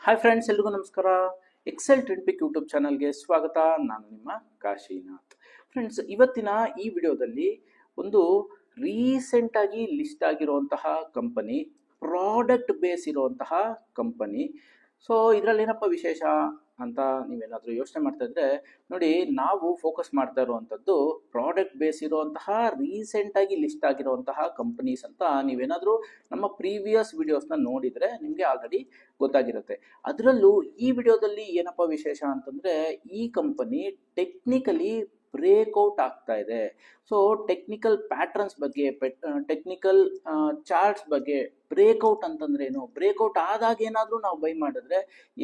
Hi friends, ಎಲ್ರಿಗೂ ನಮಸ್ಕಾರ. Excel trend ಪಿಕ್ YouTube ಚಾನಲ್ಗೆ ಸ್ವಾಗತ. ನಾನು ನಿಮ್ಮ ಕಾಶಿನಾಥ್. ಫ್ರೆಂಡ್ಸ್, ಇವತ್ತಿನ ಈ ವಿಡಿಯೋದಲ್ಲಿ ಒಂದು ರೀಸೆಂಟಾಗಿ ಲಿಸ್ಟ್ ಆಗಿರುವಂತಹ ಕಂಪನಿ, ಪ್ರಾಡಕ್ಟ್ ಬೇಸ್ ಇರುವಂತಹ ಕಂಪನಿ. ಸೊ ಇದರಲ್ಲಿ ಏನಪ್ಪ ವಿಶೇಷ ಅಂತ ನೀವೇನಾದರೂ ಯೋಚನೆ ಮಾಡ್ತಾ ಇದ್ರೆ ನೋಡಿ, ನಾವು ಫೋಕಸ್ ಮಾಡ್ತಾ ಇರುವಂಥದ್ದು ಪ್ರಾಡಕ್ಟ್ ಬೇಸ್ ಇರುವಂತಹ ರೀಸೆಂಟಾಗಿ ಲಿಸ್ಟ್ ಆಗಿರುವಂತಹ ಕಂಪನೀಸ್ ಅಂತ. ನೀವೇನಾದರೂ ನಮ್ಮ ಪ್ರೀವಿಯಸ್ ವಿಡಿಯೋಸ್ನ ನೋಡಿದರೆ ನಿಮಗೆ ಆಲ್ರೆಡಿ ಗೊತ್ತಾಗಿರುತ್ತೆ. ಅದರಲ್ಲೂ ಈ ವಿಡಿಯೋದಲ್ಲಿ ಏನಪ್ಪ ವಿಶೇಷ ಅಂತಂದರೆ, ಈ ಕಂಪನಿ ಟೆಕ್ನಿಕಲಿ ಬ್ರೇಕ್ಔಟ್ ಆಗ್ತಾ ಇದೆ. ಸೊ ಟೆಕ್ನಿಕಲ್ ಪ್ಯಾಟ್ರನ್ಸ್ ಬಗ್ಗೆ, ಟೆಕ್ನಿಕಲ್ ಚಾರ್ಟ್ಸ್ ಬಗ್ಗೆ, ಬ್ರೇಕ್ಔಟ್ ಅಂತಂದ್ರೆ ಏನು, ಬ್ರೇಕ್ಔಟ್ ಆದಾಗ ಏನಾದರೂ ನಾವು ಬೈ ಮಾಡಿದ್ರೆ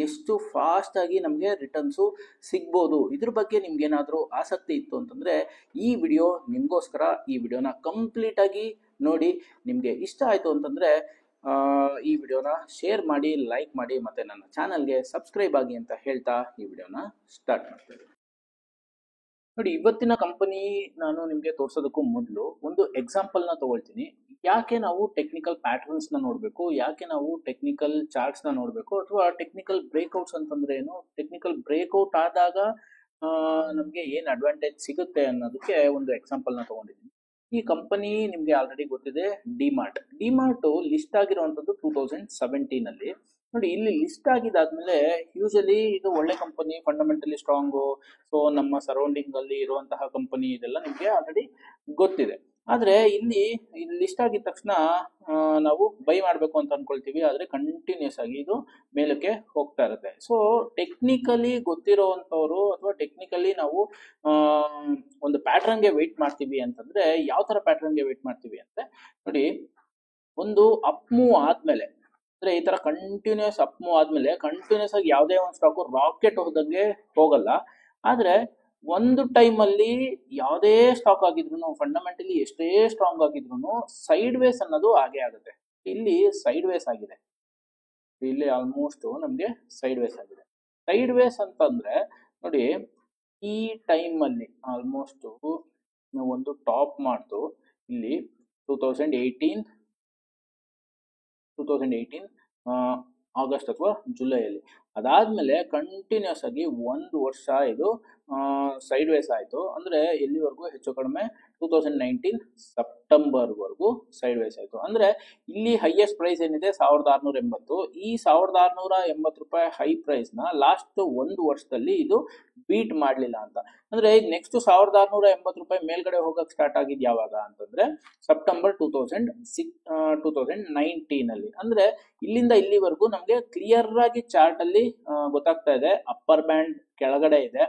ಎಷ್ಟು ಫಾಸ್ಟಾಗಿ ನಮಗೆ ರಿಟರ್ನ್ಸು ಸಿಗ್ಬೋದು, ಇದ್ರ ಬಗ್ಗೆ ನಿಮ್ಗೇನಾದರೂ ಆಸಕ್ತಿ ಇತ್ತು ಅಂತಂದರೆ ಈ ವಿಡಿಯೋ ನಿಮಗೋಸ್ಕರ. ಈ ವಿಡಿಯೋನ ಕಂಪ್ಲೀಟಾಗಿ ನೋಡಿ. ನಿಮಗೆ ಇಷ್ಟ ಆಯಿತು ಅಂತಂದರೆ ಈ ವಿಡಿಯೋನ ಶೇರ್ ಮಾಡಿ, ಲೈಕ್ ಮಾಡಿ, ಮತ್ತು ನನ್ನ ಚಾನಲ್ಗೆ ಸಬ್ಸ್ಕ್ರೈಬ್ ಆಗಿ ಅಂತ ಹೇಳ್ತಾ ಈ ವಿಡಿಯೋನ ಸ್ಟಾರ್ಟ್ ಮಾಡ್ತೇವೆ. ನೋಡಿ, ಇವತ್ತಿನ ಕಂಪನಿ ನಾನು ನಿಮಗೆ ತೋರಿಸೋದಕ್ಕೂ ಮೊದಲು ಒಂದು ಎಕ್ಸಾಂಪಲ್ನ ತಗೊಳ್ತೀನಿ. ಯಾಕೆ ನಾವು ಟೆಕ್ನಿಕಲ್ ಪ್ಯಾಟರ್ನ್ಸ್ನ ನೋಡಬೇಕು, ಯಾಕೆ ನಾವು ಟೆಕ್ನಿಕಲ್ ಚಾರ್ಟ್ಸ್ನ ನೋಡಬೇಕು, ಅಥವಾ ಟೆಕ್ನಿಕಲ್ ಬ್ರೇಕ್ಔಟ್ಸ್ ಅಂತಂದ್ರೆ ಏನು, ಟೆಕ್ನಿಕಲ್ ಬ್ರೇಕ್ಔಟ್ ಆದಾಗ ನಮಗೆ ಏನು ಅಡ್ವಾಂಟೇಜ್ ಸಿಗುತ್ತೆ ಅನ್ನೋದಕ್ಕೆ ಒಂದು ಎಕ್ಸಾಂಪಲ್ನ ತಗೊಂಡಿದ್ದೀನಿ. ಈ ಕಂಪನಿ ನಿಮಗೆ ಆಲ್ರೆಡಿ ಗೊತ್ತಿದೆ, ಡಿಮಾರ್ಟ್ ಲಿಸ್ಟ್ ಆಗಿರುವಂಥದ್ದು 2017 ನೋಡಿ. ಇಲ್ಲಿ ಲಿಸ್ಟ್ ಆಗಿದ್ದಾದ್ಮೇಲೆ ಯೂಶಲಿ ಇದು ಒಳ್ಳೆ ಕಂಪನಿ, ಫಂಡಮೆಂಟಲಿ ಸ್ಟ್ರಾಂಗು. ಸೊ ನಮ್ಮ ಸರೌಂಡಿಂಗ್ ಅಲ್ಲಿ ಇರುವಂತಹ ಕಂಪನಿ, ಇದೆಲ್ಲ ನಿಮಗೆ ಆಲ್ರೆಡಿ ಗೊತ್ತಿದೆ. ಆದರೆ ಇಲ್ಲಿ ಲಿಸ್ಟ್ ಆಗಿದ ತಕ್ಷಣ ನಾವು ಬೈ ಮಾಡಬೇಕು ಅಂತ ಅನ್ಕೊಳ್ತೀವಿ, ಆದರೆ ಕಂಟಿನ್ಯೂಸ್ ಆಗಿ ಇದು ಮೇಲಕ್ಕೆ ಹೋಗ್ತಾ ಇರುತ್ತೆ. ಸೊ ಟೆಕ್ನಿಕಲಿ ಗೊತ್ತಿರೋವಂಥವ್ರು ಅಥವಾ ಟೆಕ್ನಿಕಲಿ ನಾವು ಒಂದು ಪ್ಯಾಟ್ರನ್ಗೆ ವೆಯ್ಟ್ ಮಾಡ್ತೀವಿ ಅಂತಂದ್ರೆ, ಯಾವ ಥರ ಪ್ಯಾಟ್ರನ್ಗೆ ವೆಯ್ಟ್ ಮಾಡ್ತೀವಿ ಅಂದ್ರೆ ನೋಡಿ, ಒಂದು ಅಪ್ ಮೂವ್ ಆದ್ಮೇಲೆ, ಅಂದ್ರೆ ಈ ತರ ಕಂಟಿನ್ಯೂಸ್ ಅಪ್ ಮೂವ್ ಆದ್ಮೇಲೆ ಕಂಟಿನ್ಯೂಸ್ ಆಗಿ ಯಾವುದೇ ಒಂದು ಸ್ಟಾಕು ರಾಕೆಟ್ ಹೋದಂಗೆ ಹೋಗಲ್ಲ. ಆದ್ರೆ ಒಂದು ಟೈಮಲ್ಲಿ ಯಾವುದೇ ಸ್ಟಾಕ್ ಆಗಿದ್ರು, ಫಂಡಮೆಂಟಲಿ ಎಷ್ಟೇ ಸ್ಟ್ರಾಂಗ್ ಆಗಿದ್ರು, ಸೈಡ್ ವೇಸ್ ಅನ್ನೋದು ಹಾಗೆ ಆಗುತ್ತೆ. ಇಲ್ಲಿ ಸೈಡ್ ವೇಸ್ ಆಗಿದೆ, ಇಲ್ಲಿ ಆಲ್ಮೋಸ್ಟ್ ನಮ್ಗೆ ಸೈಡ್ ವೇಸ್ ಆಗಿದೆ. ಸೈಡ್ ವೇಸ್ ಅಂತಂದ್ರೆ ನೋಡಿ, ಈ ಟೈಮಲ್ಲಿ ಆಲ್ಮೋಸ್ಟ್ ಒಂದು ಟಾಪ್ ಮಾಡ್ತು ಇಲ್ಲಿ 2018 ಆಗಸ್ಟ್ ಅಥವಾ ಜುಲೈಯಲ್ಲಿ. ಅದಾದ್ಮೇಲೆ ಕಂಟಿನ್ಯೂಸ್ ಆಗಿ ಒಂದು ವರ್ಷ ಇದು ಸೈಡ್ ವೇಸ್ ಆಯಿತು. ಅಂದರೆ ಎಲ್ಲಿವರೆಗೂ, ಹೆಚ್ಚು ಕಡಿಮೆ 2019 ಸೆಪ್ಟೆಂಬರ್ವರೆಗೂ ಸೈಡ್ ವೇಸ್ ಆಯಿತು. ಅಂದರೆ ಇಲ್ಲಿ ಹೈಯೆಸ್ಟ್ ಪ್ರೈಸ್ ಏನಿದೆ 1680. ಈ 1680 ರೂಪಾಯಿ ಹೈ ಪ್ರೈಸ್ನ ಲಾಸ್ಟ್ ಒಂದು ವರ್ಷದಲ್ಲಿ ಇದು ಬೀಟ್ ಮಾಡಲಿಲ್ಲ ಅಂತ. ಅಂದರೆ ಈಗ ನೆಕ್ಸ್ಟ್ 1680 ರೂಪಾಯಿ ಮೇಲ್ಗಡೆ ಹೋಗಕ್ಕೆ ಸ್ಟಾರ್ಟ್ ಆಗಿದ್ದು ಯಾವಾಗ ಅಂತಂದ್ರೆ ಸೆಪ್ಟೆಂಬರ್ 2019. ಅಂದರೆ ಇಲ್ಲಿಂದ ಇಲ್ಲಿವರೆಗೂ ನಮಗೆ ಕ್ಲಿಯರ್ ಆಗಿ ಚಾರ್ಟ್ ಅಲ್ಲಿ ಗೊತ್ತಾಗ್ತಾ ಇದೆ, ಅಪ್ಪರ್ ಬ್ಯಾಂಡ್ ಕೆಳಗಡೆ ಇದೆ,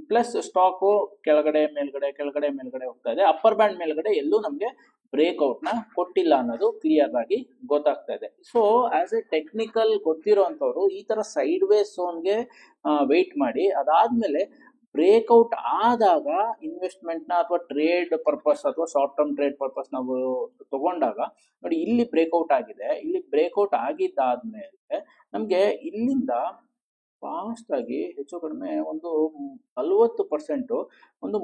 ಪ್ಲಸ್ ಸ್ಟಾಕು ಕೆಳಗಡೆ ಮೇಲ್ಗಡೆ ಕೆಳಗಡೆ ಮೇಲ್ಗಡೆ ಹೋಗ್ತಾ ಇದೆ. ಅಪ್ಪರ್ ಬ್ಯಾಂಡ್ ಮೇಲ್ಗಡೆ ಎಲ್ಲೂ ನಮಗೆ ಬ್ರೇಕ್ಔಟ್ ನ ಕೊಟ್ಟಿಲ್ಲ ಅನ್ನೋದು ಕ್ಲಿಯರ್ ಆಗಿ ಗೊತ್ತಾಗ್ತಾ ಇದೆ. ಸೊ ಆಸ್ ಎ ಟೆಕ್ನಿಕಲ್ ಗೊತ್ತಿರೋಂಥವ್ರು ಈ ತರ ಸೈಡ್ ವೇಸ್ ಝೋನ್ಗೆ ವೆಯ್ಟ್ ಮಾಡಿ, ಅದಾದ್ಮೇಲೆ ಬ್ರೇಕ್ಔಟ್ ಆದಾಗ ಇನ್ವೆಸ್ಟ್ಮೆಂಟ್ ನ ಅಥವಾ ಟ್ರೇಡ್ ಪರ್ಪಸ್ ಅಥವಾ ಶಾರ್ಟ್ ಟರ್ಮ್ ಟ್ರೇಡ್ ಪರ್ಪಸ್ ನಾವು ತಗೊಂಡಾಗ ನೋಡಿ, ಇಲ್ಲಿ ಬ್ರೇಕ್ಔಟ್ ಆಗಿದೆ. ಇಲ್ಲಿ ಬ್ರೇಕ್ಔಟ್ ಆಗಿದ್ದಾದ್ಮೇಲೆ ನಮ್ಗೆ ಇಲ್ಲಿಂದ ಫಾಸ್ಟ್ ಆಗಿ ಹೆಚ್ಚು ಕಡಿಮೆ ಒಂದು 40% ಒಂದು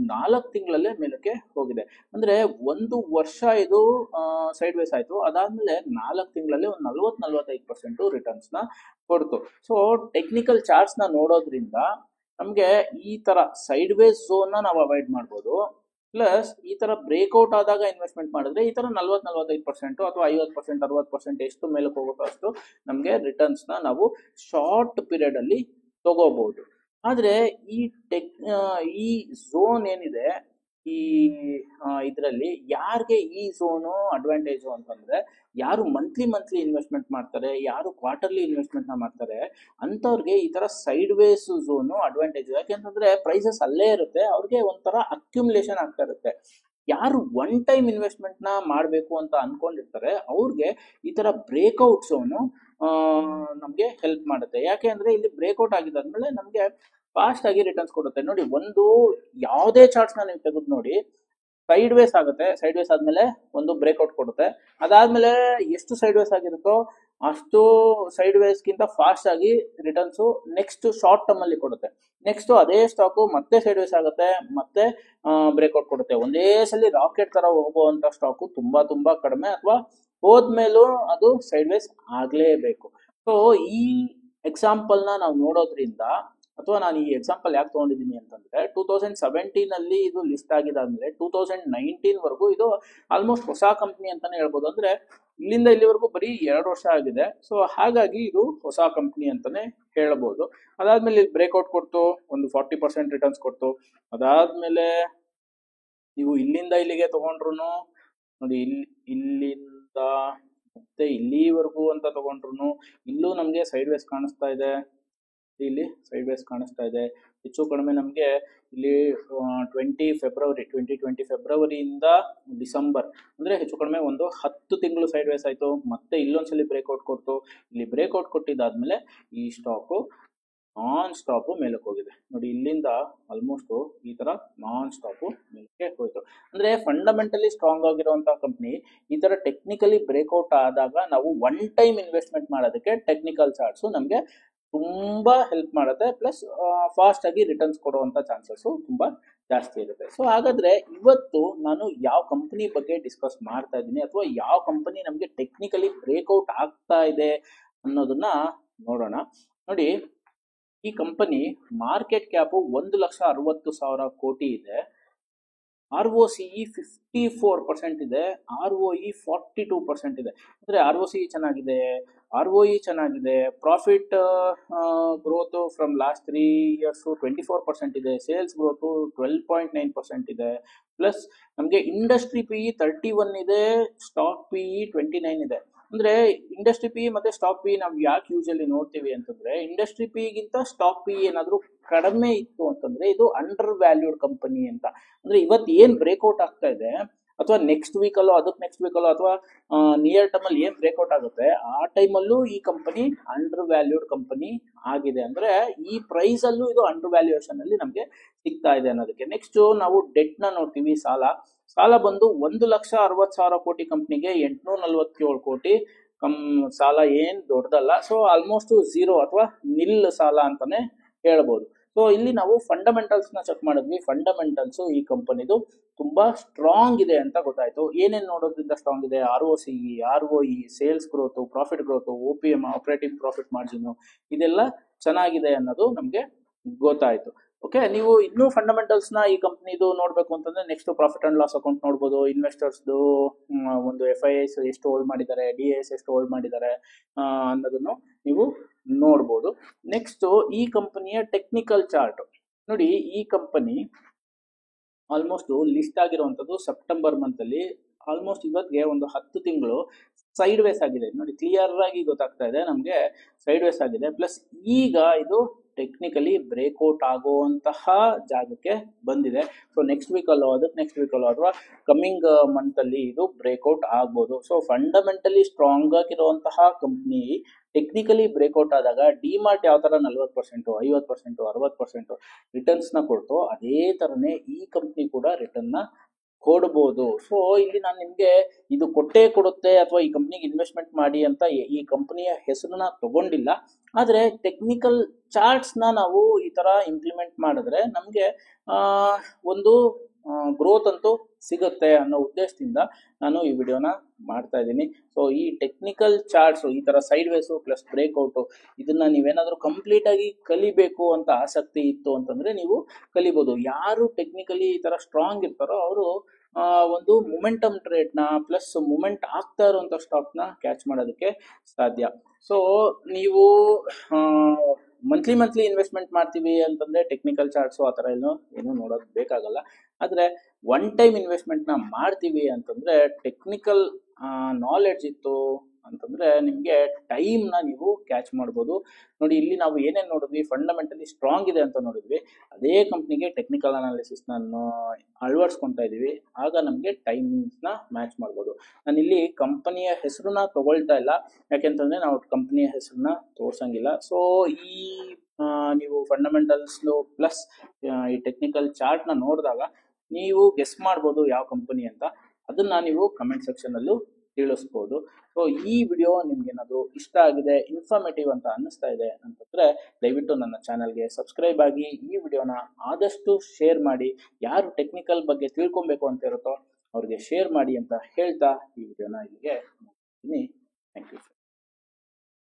4 ತಿಂಗಳಲ್ಲೇ ಮೇಲಕ್ಕೆ ಹೋಗಿದೆ. ಅಂದ್ರೆ ಒಂದು ವರ್ಷ ಇದು ಸೈಡ್ ವೇಸ್ ಆಯ್ತು, ಅದಾದ್ಮೇಲೆ 4 ತಿಂಗಳಲ್ಲಿ ಒಂದು 40-45% ರಿಟರ್ನ್ಸ್ ನ ಕೊಡ್ತು. ಸೊ ಟೆಕ್ನಿಕಲ್ ಚಾರ್ಟ್ಸ್ ನ ನೋಡೋದ್ರಿಂದ ನಮ್ಗೆ ಈ ತರ ಸೈಡ್ ವೇಸ್ ಝೋನ್ ನಾವು ಅವಾಯ್ಡ್ ಮಾಡ್ಬೋದು. ಪ್ಲಸ್ ಈ ತರ ಬ್ರೇಕ್ಔಟ್ ಆದಾಗ ಇನ್ವೆಸ್ಟ್ಮೆಂಟ್ ಮಾಡಿದ್ರೆ ಈ ತರ 40-45% ಅಥವಾ 50%, 60% ಎಷ್ಟು ಮೇಲಕ್ಕೆ ಹೋಗುತ್ತೋ ಅಷ್ಟು ನಮಗೆ ರಿಟರ್ನ್ಸ್ ನ ನಾವು ಶಾರ್ಟ್ ಪೀರಿಯಡ್ ಅಲ್ಲಿ ತಗೋಬಹುದು. ಆದ್ರೆ ಈ ಝೋನ್ ಏನಿದೆ, ಈ ಇದರಲ್ಲಿ ಯಾರಿಗೆ ಈ ಝೋನು ಅಡ್ವಾಂಟೇಜು ಅಂತಂದ್ರೆ, ಯಾರು ಮಂತ್ಲಿ ಇನ್ವೆಸ್ಟ್ಮೆಂಟ್ ಮಾಡ್ತಾರೆ, ಯಾರು ಕ್ವಾರ್ಟರ್ಲಿ ಇನ್ವೆಸ್ಟ್ಮೆಂಟ್ ನ ಮಾಡ್ತಾರೆ ಅಂತವ್ರಿಗೆ ಈ ತರ ಸೈಡ್ ವೇಸ್ ಝೋನು ಅಡ್ವಾಂಟೇಜ್. ಯಾಕೆಂತಂದ್ರೆ ಪ್ರೈಸಸ್ ಅಲ್ಲೇ ಇರುತ್ತೆ, ಅವ್ರಿಗೆ ಒಂಥರ ಅಕ್ಯುಮುಲೇಷನ್ ಆಗ್ತಾ ಇರುತ್ತೆ. ಯಾರು ಒನ್ ಟೈಮ್ ಇನ್ವೆಸ್ಟ್ಮೆಂಟ್ ನ ಮಾಡಬೇಕು ಅಂತ ಅನ್ಕೊಂಡಿರ್ತಾರೆ ಅವ್ರಿಗೆ ಈ ತರ ಬ್ರೇಕ್ಔಟ್ ಝೋನು ನಮ್ಗೆ ಹೆಲ್ಪ್ ಮಾಡುತ್ತೆ. ಯಾಕೆ ಅಂದ್ರೆ ಇಲ್ಲಿ ಬ್ರೇಕ್ಔಟ್ ಆಗಿದ್ದಾದ್ಮೇಲೆ ನಮ್ಗೆ ಫಾಸ್ಟ್ ಆಗಿ ರಿಟರ್ನ್ಸ್ ಕೊಡುತ್ತೆ. ನೋಡಿ, ಒಂದು ಯಾವುದೇ ಚಾರ್ಟ್ಸ್ ನ ನೀವು ತೆಗೆದು ನೋಡಿ, ಸೈಡ್ ವೇಸ್ ಆಗುತ್ತೆ, ಸೈಡ್ ವೇಸ್ ಆದ್ಮೇಲೆ ಒಂದು ಬ್ರೇಕ್ಔಟ್ ಕೊಡುತ್ತೆ, ಅದಾದ್ಮೇಲೆ ಎಷ್ಟು ಸೈಡ್ ವೇಸ್ ಆಗಿರುತ್ತೋ ಅಷ್ಟು ಸೈಡ್ ವೇಸ್ಗಿಂತ ಫಾಸ್ಟ್ ಆಗಿ ರಿಟರ್ನ್ಸ್ ನೆಕ್ಸ್ಟ್ ಶಾರ್ಟ್ ಟರ್ಮ್ ಅಲ್ಲಿ ಕೊಡುತ್ತೆ. ನೆಕ್ಸ್ಟ್ ಅದೇ ಸ್ಟಾಕು ಮತ್ತೆ ಸೈಡ್ ವೇಸ್ ಆಗುತ್ತೆ, ಮತ್ತೆ ಬ್ರೇಕ್ಔಟ್ ಕೊಡುತ್ತೆ. ಒಂದೇ ಸಲ ರಾಕೆಟ್ ತರ ಹೋಗುವಂತ ಸ್ಟಾಕು ತುಂಬಾ ಕಡಿಮೆ, ಅಥವಾ ಹೋದ್ಮೇಲೂ ಅದು ಸೈಡ್ ವೇಸ್ ಆಗ್ಲೇಬೇಕು. ಸೊ ಈ ಎಕ್ಸಾಂಪಲ್ನ ನಾವು ನೋಡೋದ್ರಿಂದ, ಅಥವಾ ನಾನು ಈ ಎಕ್ಸಾಂಪಲ್ ಯಾಕೆ ತೊಗೊಂಡಿದ್ದೀನಿ ಅಂತಂದರೆ 2017 ಅಲ್ಲಿ ಇದು ಲಿಸ್ಟ್ ಆಗಿದೆ ಅಂದರೆ 2019 ಇದು ಆಲ್ಮೋಸ್ಟ್ ಹೊಸ ಕಂಪ್ನಿ ಅಂತಲೇ ಹೇಳ್ಬೋದು. ಅಂದರೆ ಇಲ್ಲಿಂದ ಇಲ್ಲಿವರೆಗೂ ಬರೀ 2 ವರ್ಷ ಆಗಿದೆ. ಸೊ ಹಾಗಾಗಿ ಇದು ಹೊಸ ಕಂಪ್ನಿ ಅಂತಲೇ ಹೇಳ್ಬೋದು. ಅದಾದಮೇಲೆ ಇಲ್ಲಿ ಬ್ರೇಕ್ಔಟ್ ಕೊಡ್ತು, ಒಂದು 40% ರಿಟರ್ನ್ಸ್ ಕೊಡ್ತು. ಅದಾದಮೇಲೆ ನೀವು ಇಲ್ಲಿಂದ ಇಲ್ಲಿಗೆ ತೊಗೊಂಡ್ರು ನೋಡಿ, ಇಲ್ಲಿಂದ ಮತ್ತೆ ಇಲ್ಲಿವರೆಗೂ ಅಂತ ತಗೊಂಡ್ರು ಇಲ್ಲೂ ನಮಗೆ ಸೈಡ್ ವೇಸ್ ಕಾಣಿಸ್ತಾ ಇದೆ. ಇಲ್ಲಿ ಸೈಡ್ ವೇಸ್ ಕಾಣಿಸ್ತಾ ಇದೆ. ಹೆಚ್ಚು ಕಡಿಮೆ ನಮಗೆ ಇಲ್ಲಿ 2020 ಫೆಬ್ರವರಿಯಿಂದ ಡಿಸೆಂಬರ್ ಅಂದರೆ ಹೆಚ್ಚು ಕಡಿಮೆ ಒಂದು 10 ತಿಂಗಳು ಸೈಡ್ ವೇಸ್ ಆಯಿತು. ಮತ್ತೆ ಇಲ್ಲೊಂದ್ಸಲಿ ಬ್ರೇಕ್ಔಟ್ ಕೊಡ್ತು. ಇಲ್ಲಿ ಬ್ರೇಕ್ಔಟ್ ಕೊಟ್ಟಿದ್ದಾದ್ಮೇಲೆ ಈ ಸ್ಟಾಕು ನಾನ್ ಸ್ಟಾಪು ಮೇಲಕ್ಕೆ ಹೋಗಿದೆ ನೋಡಿ. ಇಲ್ಲಿಂದ ಆಲ್ಮೋಸ್ಟ್ ಈ ತರ ನಾನ್ ಸ್ಟಾಪು ಮೇಲಕ್ಕೆ ಹೋಯ್ತು. ಅಂದ್ರೆ ಫಂಡಮೆಂಟಲಿ ಸ್ಟ್ರಾಂಗ್ ಆಗಿರುವಂತಹ ಕಂಪ್ನಿ ಈ ತರ ಟೆಕ್ನಿಕಲಿ ಬ್ರೇಕ್ಔಟ್ ಆದಾಗ ನಾವು ಒನ್ ಟೈಮ್ ಇನ್ವೆಸ್ಟ್ಮೆಂಟ್ ಮಾಡೋದಕ್ಕೆ ಟೆಕ್ನಿಕಲ್ ಚಾರ್ಟ್ಸ್ ನಮಗೆ ತುಂಬಾ ಹೆಲ್ಪ್ ಮಾಡುತ್ತೆ. ಪ್ಲಸ್ ಫಾಸ್ಟ್ ಆಗಿ ರಿಟರ್ನ್ಸ್ ಕೊಡುವಂತ ಚಾನ್ಸಸ್ ತುಂಬಾ ಜಾಸ್ತಿ ಇರುತ್ತೆ. ಸೊ ಹಾಗಾದ್ರೆ ಇವತ್ತು ನಾನು ಯಾವ ಕಂಪನಿ ಬಗ್ಗೆ ಡಿಸ್ಕಸ್ ಮಾಡ್ತಾ ಇದ್ದೀನಿ, ಅಥವಾ ಯಾವ ಕಂಪನಿ ನಮಗೆ ಟೆಕ್ನಿಕಲಿ ಬ್ರೇಕ್ಔಟ್ ಆಗ್ತಾ ಇದೆ ಅನ್ನೋದನ್ನ ನೋಡೋಣ. ನೋಡಿ, ಈ ಕಂಪನಿ ಮಾರ್ಕೆಟ್ ಕ್ಯಾಪು 1,60,000 ಕೋಟಿ ಇದೆ. ROCE 54% ಇದೆ, ROE 42% ಇದೆ. ಅಂದ್ರೆ ROCE ಚೆನ್ನಾಗಿದೆ, ROE ಚೆನ್ನಾಗಿದೆ, profit growth from last 3 years 24% ಇದೆ, ಸೇಲ್ಸ್ ಗ್ರೋತ್ 12.9% ಇದೆ. ಪ್ಲಸ್ ನಮಗೆ ಇಂಡಸ್ಟ್ರಿ PE 31 ಇದೆ, ಸ್ಟಾಕ್ PE 29 ಇದೆ. ಅಂದ್ರೆ ಇಂಡಸ್ಟ್ರಿ PE ಮತ್ತೆ ಸ್ಟಾಕ್ PE ನಾವು ಯಾಕೆ ಯೂಶಲಿ ನೋಡ್ತೀವಿ ಅಂತಂದ್ರೆ, ಇಂಡಸ್ಟ್ರಿ PE ಗಿಂತ ಸ್ಟಾಕ್ PE ಏನಾದ್ರು ಕಡಿಮೆ ಇತ್ತು ಅಂತಂದ್ರೆ ಇದು ಅಂಡರ್ ವ್ಯಾಲ್ಯೂಡ್ ಕಂಪನಿ ಅಂತ. ಅಂದ್ರೆ ಇವತ್ತು ಏನ್ ಬ್ರೇಕ್ಔಟ್ ಆಗ್ತಾ ಇದೆ, ಅಥವಾ ನೆಕ್ಸ್ಟ್ ವೀಕಲ್ಲೋ ಅದಕ್ಕೆ ನೆಕ್ಸ್ಟ್ ವೀಕಲ್ಲೋ ಅಥವಾ ನಿಯರ್ ಟರ್ಮ್ ಅಲ್ಲಿ ಏನ್ ಬ್ರೇಕ್ಔಟ್ ಆಗುತ್ತೆ ಆ ಟೈಮಲ್ಲೂ ಈ ಕಂಪನಿ ಅಂಡರ್ ವ್ಯಾಲ್ಯೂಡ್ ಕಂಪನಿ ಆಗಿದೆ. ಅಂದ್ರೆ ಈ ಪ್ರೈಸ್ ಅಲ್ಲೂ ಇದು ಅಂಡರ್ ವ್ಯಾಲ್ಯೂಯೇಷನ್ ಅಲ್ಲಿ ನಮಗೆ ಸಿಗ್ತಾ ಇದೆ ಅನ್ನೋದಕ್ಕೆ. ನೆಕ್ಸ್ಟ್ ನಾವು ಡೆಟ್ ನ ನೋಡ್ತೀವಿ. ಸಾಲ ಬಂದು 1,60,000 ಕೋಟಿ ಕಂಪ್ನಿಗೆ 847 ಕೋಟಿ ಸಾಲ ಏನ್ ದೊಡ್ಡದಲ್ಲ. ಸೊ ಆಲ್ಮೋಸ್ಟ್ ಝೀರೋ ಅಥವಾ ನಿಲ್ ಸಾಲ ಅಂತಾನೆ ಹೇಳ್ಬೋದು. ಸೊ ಇಲ್ಲಿ ನಾವು ಫಂಡಮೆಂಟಲ್ಸ್ ನ ಚೆಕ್ ಮಾಡಿದ್ವಿ. ಫಂಡಮೆಂಟಲ್ಸ್ ಈ ಕಂಪನಿದು ತುಂಬಾ ಸ್ಟ್ರಾಂಗ್ ಇದೆ ಅಂತ ಗೊತ್ತಾಯ್ತು. ಏನೇನ್ ನೋಡೋದ್ರಿಂದ ಸ್ಟ್ರಾಂಗ್ ಇದೆ? ROCE, ROE, sales growth, profit growth, OPM operating profit margin ಇದೆಲ್ಲ ಚೆನ್ನಾಗಿದೆ ಅನ್ನೋದು ನಮ್ಗೆ ಗೊತ್ತಾಯ್ತು. ಓಕೆ, ನೀವು ಇನ್ನೂ ಫಂಡಮೆಂಟಲ್ಸ್ ನ ಈ ಕಂಪ್ನಿದು ನೋಡ್ಬೇಕು ಅಂತಂದ್ರೆ next profit and loss account ನೋಡ್ಬೋದು. ಇನ್ವೆಸ್ಟರ್ಸ್ದು ಒಂದು FIIs ಎಷ್ಟು ಹೋಲ್ಡ್ ಮಾಡಿದ್ದಾರೆ, DIS ಎಷ್ಟು ಹೋಲ್ಡ್ ಮಾಡಿದ್ದಾರೆ ಅನ್ನೋದನ್ನು ನೀವು ನೋಡ್ಬೋದು. ನೆಕ್ಸ್ಟ್ ಈ ಕಂಪನಿಯ ಟೆಕ್ನಿಕಲ್ ಚಾರ್ಟ್ ನೋಡಿ. ಈ ಕಂಪನಿ ಆಲ್ಮೋಸ್ಟ್ ಲಿಸ್ಟ್ ಆಗಿರುವಂತದ್ದು ಸೆಪ್ಟೆಂಬರ್ ಮಂತ್ ಅಲ್ಲಿ. ಆಲ್ಮೋಸ್ಟ್ ಇವತ್ತಿಗೆ ಒಂದು 10 ತಿಂಗಳು ಸೈಡ್ ವೇಸ್ ಆಗಿದೆ ನೋಡಿ. ಕ್ಲಿಯರ್ ಆಗಿ ಗೊತ್ತಾಗ್ತಾ ಇದೆ ನಮಗೆ ಸೈಡ್ ವೇಸ್ ಆಗಿದೆ. ಪ್ಲಸ್ ಈಗ ಇದು ಟೆಕ್ನಿಕಲಿ ಬ್ರೇಕ್ಔಟ್ ಆಗುವಂತಹ ಜಾಗಕ್ಕೆ ಬಂದಿದೆ. ಸೊ ನೆಕ್ಸ್ಟ್ ವೀಕಲ್ಲೋ ಅದಕ್ಕೆ ನೆಕ್ಸ್ಟ್ ವೀಕಲ್ಲೋ ಅಥವಾ ಕಮ್ಮಿಂಗ್ ಮಂತ್ ಅಲ್ಲಿ ಇದು ಬ್ರೇಕ್ಔಟ್ ಆಗ್ಬೋದು. ಸೊ ಫಂಡಮೆಂಟಲಿ ಸ್ಟ್ರಾಂಗ್ ಆಗಿರುವಂತಹ ಕಂಪ್ನಿ ಟೆಕ್ನಿಕಲಿ ಬ್ರೇಕ್ಔಟ್ ಆದಾಗ ಡಿಮಾರ್ಟ್ ಯಾವ ತರ 40%, 50%, 60% ರಿಟರ್ನ್ಸ್ ನ ಕೊಡ್ತೋ ಅದೇ ತರನೇ ಈ ಕಂಪ್ನಿ ಕೂಡ ರಿಟರ್ನ್ ನ ಕೊಡ್ಬೋದು. ಸೊ ಇಲ್ಲಿ ನಾನು ನಿಮ್ಗೆ ಇದು ಕೊಟ್ಟೇ ಕೊಡುತ್ತೆ ಅಥವಾ ಈ ಕಂಪ್ನಿಗೆ ಇನ್ವೆಸ್ಟ್ಮೆಂಟ್ ಮಾಡಿ ಅಂತ ಈ ಕಂಪನಿಯ ಹೆಸರನ್ನ ತಗೊಂಡಿಲ್ಲ. ಆದ್ರೆ ಟೆಕ್ನಿಕಲ್ ಚಾರ್ಟ್ಸ್ ನ ನಾವು ಈ ತರ ಇಂಪ್ಲಿಮೆಂಟ್ ಮಾಡಿದ್ರೆ ನಮ್ಗೆ ಒಂದು ಗ್ರೋತ್ ಅಂತೂ ಸಿಗುತ್ತೆ ಅನ್ನೋ ಉದ್ದೇಶದಿಂದ ನಾನು ಈ ವಿಡಿಯೋನ ಮಾಡ್ತಾ ಇದ್ದೀನಿ. ಸೊ ಈ ಟೆಕ್ನಿಕಲ್ ಚಾರ್ಟ್ಸ್ ಈ ತರ ಸೈಡ್ ವೇಸು ಪ್ಲಸ್ ಬ್ರೇಕ್ಔಟ್ ಇದನ್ನ ನೀವೇನಾದ್ರೂ ಕಂಪ್ಲೀಟ್ ಆಗಿ ಕಲಿಬೇಕು ಅಂತ ಆಸಕ್ತಿ ಇತ್ತು ಅಂತಂದ್ರೆ ನೀವು ಕಲಿಬಹುದು. ಯಾರು ಟೆಕ್ನಿಕಲಿ ಈ ತರ ಸ್ಟ್ರಾಂಗ್ ಇರ್ತಾರೋ ಅವರು ಒಂದು ಮೊಮೆಂಟಮ್ ಟ್ರೇಡ್ ನ ಪ್ಲಸ್ ಮೂಮೆಂಟ್ ಆಗ್ತಾ ಇರುವಂತ ಸ್ಟಾಕ್ ನ ಕ್ಯಾಚ್ ಮಾಡೋದಕ್ಕೆ ಸಾಧ್ಯ. ಸೊ ನೀವು ಮಂತ್ಲಿ ಇನ್ವೆಸ್ಟ್ಮೆಂಟ್ ಮಾಡ್ತೀವಿ ಅಂತಂದ್ರೆ ಟೆಕ್ನಿಕಲ್ ಚಾರ್ಟ್ಸ್ ಆ ತರ ಏನು ನೋಡೋದು ಬೇಕಾಗಲ್ಲ. ಆದ್ರೆ ಒನ್ ಟೈಮ್ ಇನ್ವೆಸ್ಟ್ಮೆಂಟ್ ನ ಮಾಡ್ತೀವಿ ಅಂತಂದ್ರೆ ಟೆಕ್ನಿಕಲ್ ನಾಲೆಡ್ಜ್ ಇತ್ತು ಅಂತಂದ್ರೆ ನಿಮ್ಗೆ ಟೈಮ್ ನ ನೀವು ಕ್ಯಾಚ್ ಮಾಡ್ಬೋದು. ನೋಡಿ, ಇಲ್ಲಿ ನಾವು ಏನೇನ್ ನೋಡಿದ್ವಿ, ಫಂಡಮೆಂಟಲಿ ಸ್ಟ್ರಾಂಗ್ ಇದೆ ಅಂತ ನೋಡಿದ್ವಿ. ಅದೇ ಕಂಪ್ನಿಗೆ ಟೆಕ್ನಿಕಲ್ ಅನಾಲಿಸಿಸ್ ನಾನು ಅಳವಡಿಸ್ಕೊಂತಾ ಇದೀವಿ. ಆಗ ನಮ್ಗೆ ಟೈಮ್ಸ್ ನ ಮ್ಯಾಚ್ ಮಾಡ್ಬೋದು. ನಾನು ಇಲ್ಲಿ ಕಂಪನಿಯ ಹೆಸರನ್ನ ತಗೊಳ್ತಾ ಇಲ್ಲ, ಯಾಕೆಂತಂದ್ರೆ ನಾವು ಕಂಪನಿಯ ಹೆಸರನ್ನ ತೋರ್ಸಂಗಿಲ್ಲ. ಸೊ ಈ ನೀವು ಫಂಡಮೆಂಟಲ್ಸ್ ಪ್ಲಸ್ ಈ ಟೆಕ್ನಿಕಲ್ ಚಾರ್ಟ್ ನ ನೋಡಿದಾಗ ನೀವು ಗೆಸ್ ಮಾಡ್ಬೋದು ಯಾವ ಕಂಪನಿ ಅಂತ. ಅದನ್ನ ನೀವು ಕಮೆಂಟ್ ಸೆಕ್ಷನ್ ಅಲ್ಲೂ ತಿಳಿಸ್ಬೋದು. ಸೊ ಈ ವಿಡಿಯೋ ನಿಮ್ಗೆ ಏನಾದ್ರು ಇಷ್ಟ ಆಗಿದೆ, ಇನ್ಫಾರ್ಮೇಟಿವ್ ಅಂತ ಅನ್ನಿಸ್ತಾ ಇದೆ ಅಂತಂದ್ರೆ ದಯವಿಟ್ಟು ನನ್ನ ಚಾನಲ್ಗೆ ಸಬ್ಸ್ಕ್ರೈಬ್ ಆಗಿ ಈ ವಿಡಿಯೋನ ಆದಷ್ಟು ಶೇರ್ ಮಾಡಿ. ಯಾರು ಟೆಕ್ನಿಕಲ್ ಬಗ್ಗೆ ತಿಳ್ಕೊಬೇಕು ಅಂತ ಇರುತ್ತೋ ಅವ್ರಿಗೆ ಶೇರ್ ಮಾಡಿ ಅಂತ ಹೇಳ್ತಾ ಈ ವಿಡಿಯೋನ ಇಲ್ಲಿಗೆ ಮುಗಿಸ್ತೀನಿ. Thank you.